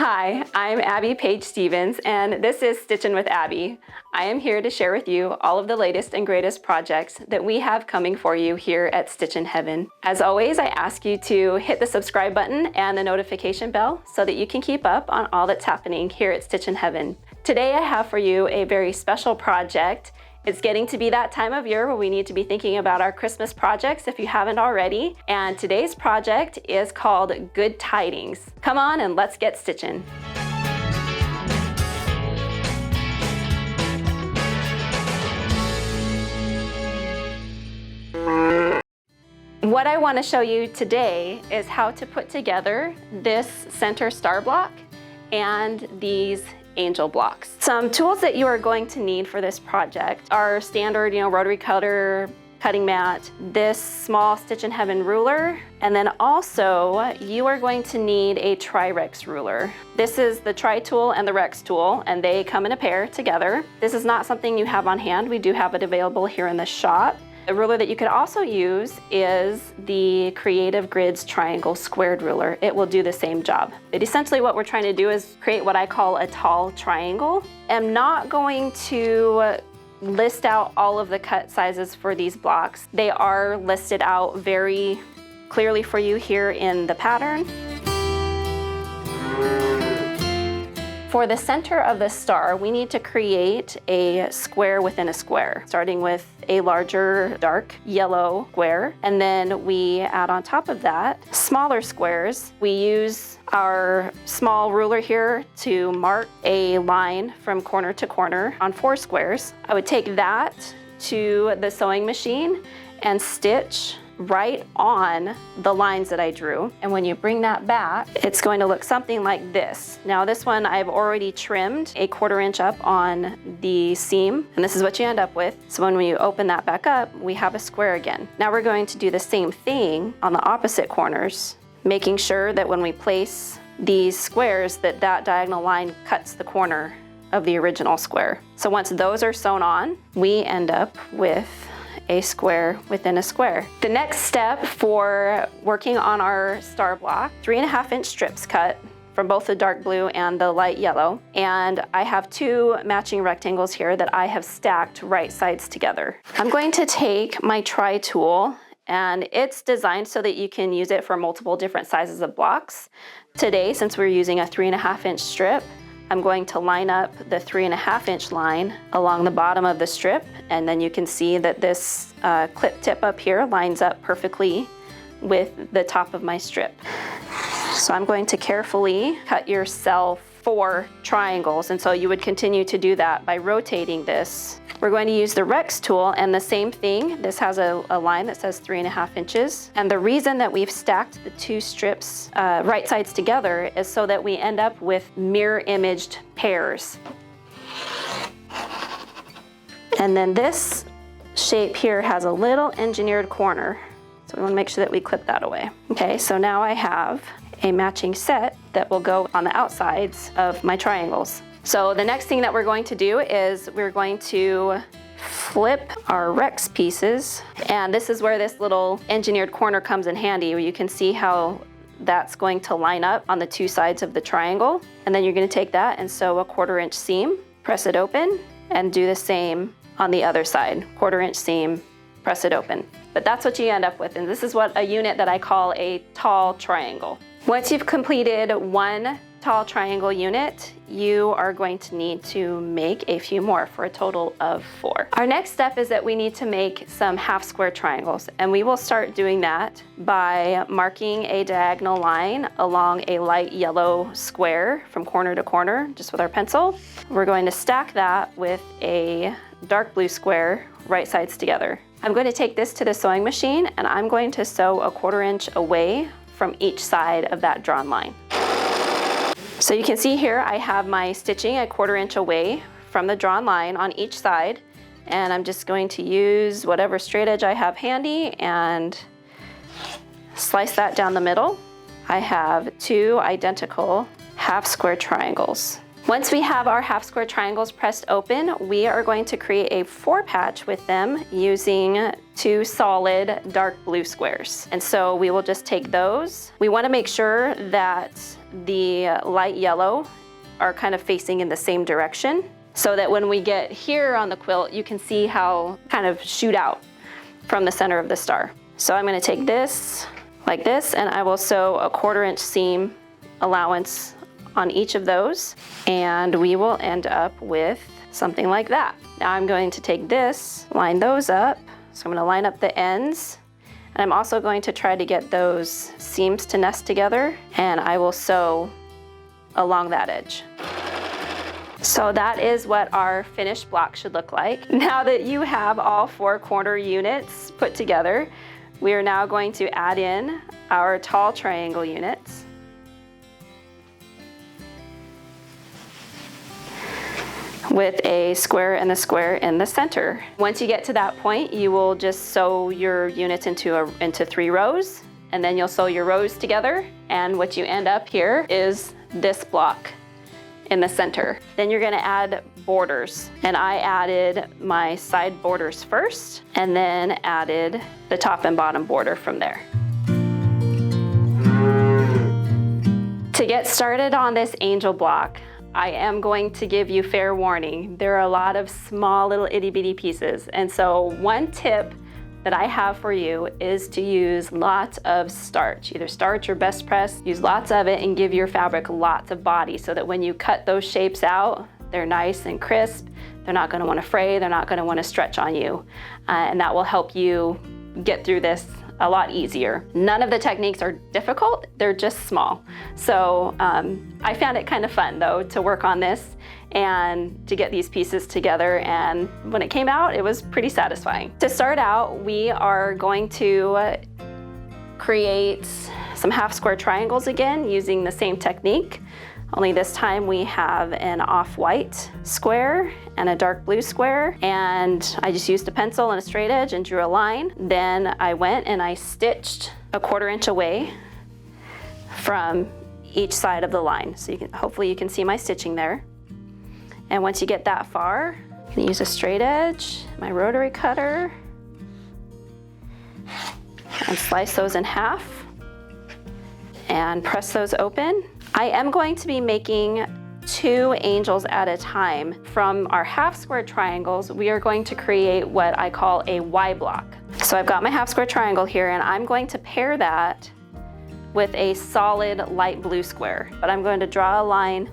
Hi, I'm Abby Paige Stevens, and this is Stitchin' with Abby. I am here to share with you all of the latest and greatest projects that we have coming for you here at Stitchin Heaven. As always, I ask you to hit the subscribe button and the notification bell so that you can keep up on all that's happening here at Stitchin Heaven. Today I have for you a very special project. It's getting to be that time of year where we need to be thinking about our Christmas projects if you haven't already. And today's project is called Good Tidings. Come on and let's get stitching. What I want to show you today is how to put together this center star block and these angel blocks. Some tools that you are going to need for this project are standard, rotary cutter, cutting mat, this small Stitchin Heaven ruler, and then also you are going to need a Tri-Rex ruler. This is the Tri tool and the Rex tool, and they come in a pair together. This is not something you have on hand. We do have it available here in the shop. A ruler that you could also use is the Creative Grids Triangle Squared Ruler. It will do the same job. But essentially what we're trying to do is create what I call a tall triangle. I'm not going to list out all of the cut sizes for these blocks. They are listed out very clearly for you here in the pattern. For the center of the star, we need to create a square within a square, starting with a larger dark yellow square, and then we add on top of that smaller squares. We use our small ruler here to mark a line from corner to corner on 4 squares. I would take that to the sewing machine and stitch right on the lines that I drew. And when you bring that back, it's going to look something like this. Now this one I've already trimmed a 1/4 inch up on the seam, and this is what you end up with. So when you open that back up, we have a square again. Now we're going to do the same thing on the opposite corners, making sure that when we place these squares that diagonal line cuts the corner of the original square. So once those are sewn on, we end up with a square within a square. The next step for working on our star block, 3.5 inch strips cut from both the dark blue and the light yellow. And I have 2 matching rectangles here that I have stacked right sides together. I'm going to take my Tri tool, and it's designed so that you can use it for multiple different sizes of blocks. Today, since we're using a 3.5 inch strip, I'm going to line up the 3.5 inch line along the bottom of the strip, and then you can see that this clip tip up here lines up perfectly with the top of my strip. So I'm going to carefully cut yourself 4 triangles, and so you would continue to do that by rotating this. We're going to use the Rex tool, and the same thing. This has a line that says 3.5 inches. And the reason that we've stacked the 2 strips right sides together is so that we end up with mirror imaged pairs. And then this shape here has a little engineered corner. So we want to make sure that we clip that away. Okay, so now I have a matching set that will go on the outsides of my triangles. So the next thing that we're going to do is we're going to flip our Rex pieces. And this is where this little engineered corner comes in handy, where you can see how that's going to line up on the 2 sides of the triangle. And then you're going to take that and sew a 1/4 inch seam, press it open, and do the same on the other side. 1/4 inch seam, press it open. But that's what you end up with. And this is what a unit that I call a tall triangle. Once you've completed 1 tall triangle unit, you are going to need to make a few more for a total of 4. Our next step is that we need to make some half square triangles, and we will start doing that by marking a diagonal line along a light yellow square from corner to corner, just with our pencil. We're going to stack that with a dark blue square right sides together. I'm going to take this to the sewing machine, and I'm going to sew a 1/4 inch away from each side of that drawn line. So you can see here I have my stitching a 1/4 inch away from the drawn line on each side, and I'm just going to use whatever straight edge I have handy and slice that down the middle. I have 2 identical half square triangles. Once we have our half square triangles pressed open, we are going to create a 4-patch with them using 2 solid dark blue squares. And so we will just take those. We want to make sure that the light yellow are kind of facing in the same direction, so that when we get here on the quilt, you can see how kind of shoot out from the center of the star. So I'm going to take this like this, and I will sew a 1/4 inch seam allowance on each of those, and we will end up with something like that. Now I'm going to take this, line those up. So I'm going to line up the ends, and I'm also going to try to get those seams to nest together, and I will sew along that edge. So that is what our finished block should look like. Now that you have all 4 corner units put together, we are now going to add in our tall triangle units. With a square and a square in the center. Once you get to that point, you will just sew your units into 3 rows, and then you'll sew your rows together, and what you end up here is this block in the center. Then you're gonna add borders, and I added my side borders first, and then added the top and bottom border from there. To get started on this angel block, I am going to give you fair warning. There are a lot of small little itty bitty pieces, and so one tip that I have for you is to use lots of starch, either starch or best press. Use lots of it and give your fabric lots of body, so that when you cut those shapes out, they're nice and crisp. They're not going to want to fray, they're not going to want to stretch on you, and that will help you get through this a lot easier. None of the techniques are difficult, they're just small. So I found it kind of fun though to work on this and to get these pieces together, and when it came out, it was pretty satisfying. To start out, we are going to create some half square triangles again using the same technique, only this time we have an off-white square and a dark blue square, and I just used a pencil and a straight edge and drew a line. Then I went and I stitched a 1/4 inch away from each side of the line. So hopefully you can see my stitching there. And once you get that far, you can use a straight edge, my rotary cutter, and slice those in half and press those open. I am going to be making 2 angels at a time. From our half square triangles, we are going to create what I call a Y block. So I've got my half square triangle here, and I'm going to pair that with a solid light blue square. But I'm going to draw a line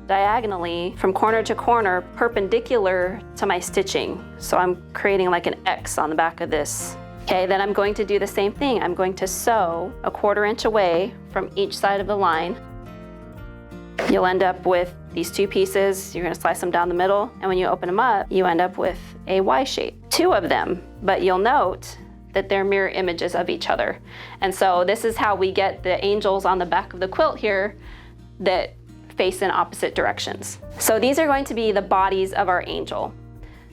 diagonally from corner to corner perpendicular to my stitching. So I'm creating like an X on the back of this. Okay, then I'm going to do the same thing. I'm going to sew a 1/4 inch away from each side of the line. You'll end up with these 2 pieces. You're going to slice them down the middle, and when you open them up, you end up with a Y shape. 2 of them, but you'll note that they're mirror images of each other. And so this is how we get the angels on the back of the quilt here that face in opposite directions. So these are going to be the bodies of our angel.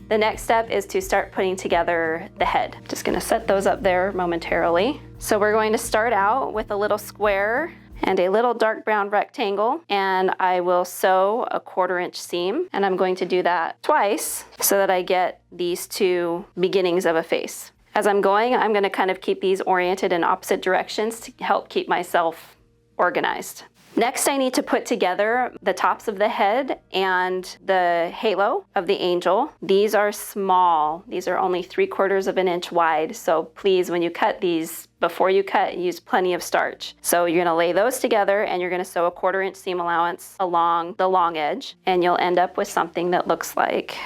The next step is to start putting together the head. Just going to set those up there momentarily. So we're going to start out with a little square and a little dark brown rectangle, and I will sew a 1/4 inch seam, and I'm going to do that twice so that I get these 2 beginnings of a face. As I'm going, I'm going to kind of keep these oriented in opposite directions to help keep myself organized. Next, I need to put together the tops of the head and the halo of the angel. These are small. These are only 3/4 of an inch wide. So please, when you cut these, before you cut, use plenty of starch. So you're gonna lay those together, and you're gonna sew a 1/4 inch seam allowance along the long edge, and you'll end up with something that looks like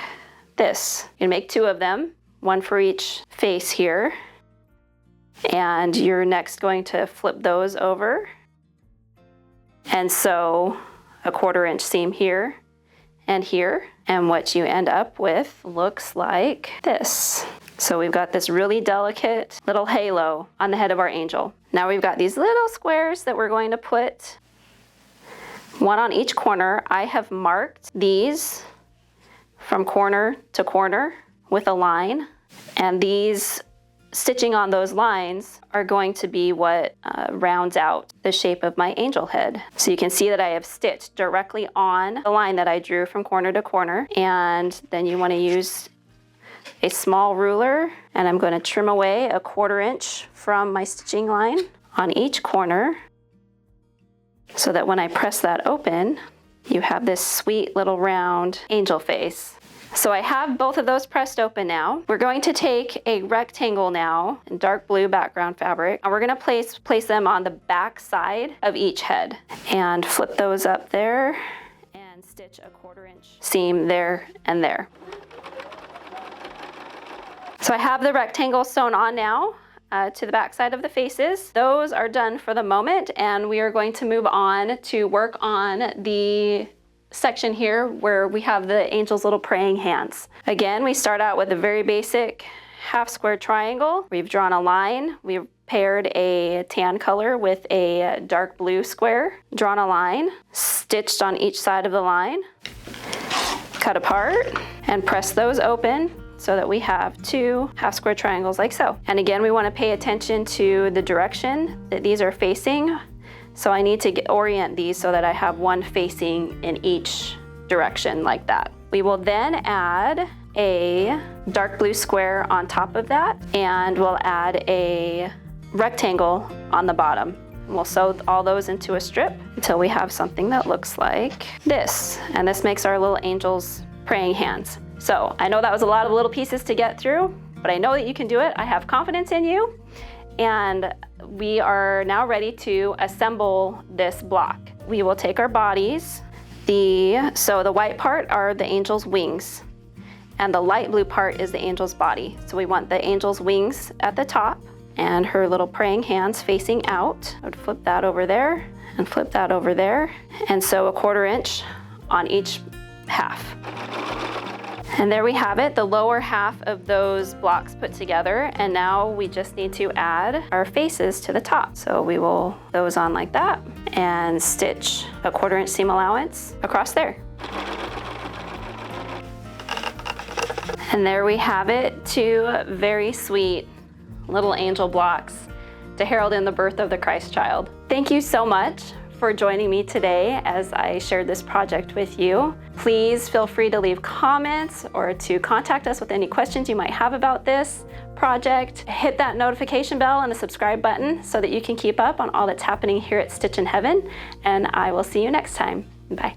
this. You're gonna make 2 of them, 1 for each face here. And you're next going to flip those over and sew a 1/4 inch seam here and here. And what you end up with looks like this. So we've got this really delicate little halo on the head of our angel. Now we've got these little squares that we're going to put 1 on each corner. I have marked these from corner to corner with a line, and these stitching on those lines are going to be what rounds out the shape of my angel head. So you can see that I have stitched directly on the line that I drew from corner to corner. And then you want to use a small ruler, and I'm going to trim away 1/4 inch from my stitching line on each corner so that when I press that open, you have this sweet little round angel face. So I have both of those pressed open now. We're going to take a rectangle now in dark blue background fabric, and we're going to place them on the back side of each head and flip those up there and stitch 1/4 inch seam there and there. So I have the rectangle sewn on now to the back side of the faces. Those are done for the moment, and we are going to move on to work on the section here where we have the angel's little praying hands. Again, we start out with a very basic half square triangle. We've drawn a line. We've paired a tan color with a dark blue square, drawn a line, stitched on each side of the line, cut apart, and press those open so that we have 2 half square triangles like so. And again, we want to pay attention to the direction that these are facing. So I need to orient these so that I have one facing in each direction like that. We will then add a dark blue square on top of that, and we'll add a rectangle on the bottom. We'll sew all those into a strip until we have something that looks like this. And this makes our little angels praying hands. So I know that was a lot of little pieces to get through, but I know that you can do it. I have confidence in you. And we are now ready to assemble this block. We will take our bodies. So the white part are the angel's wings, and the light blue part is the angel's body. So we want the angel's wings at the top and her little praying hands facing out. I would flip that over there and flip that over there, and sew 1/4 inch on each half. And there we have it, the lower half of those blocks put together, and now we just need to add our faces to the top. So we will those on like that and stitch 1/4 inch seam allowance across there. And there we have it, 2 very sweet little angel blocks to herald in the birth of the Christ child. Thank you so much for joining me today as I shared this project with you. Please feel free to leave comments or to contact us with any questions you might have about this project. Hit that notification bell and the subscribe button so that you can keep up on all that's happening here at Stitchin Heaven, and I will see you next time. Bye.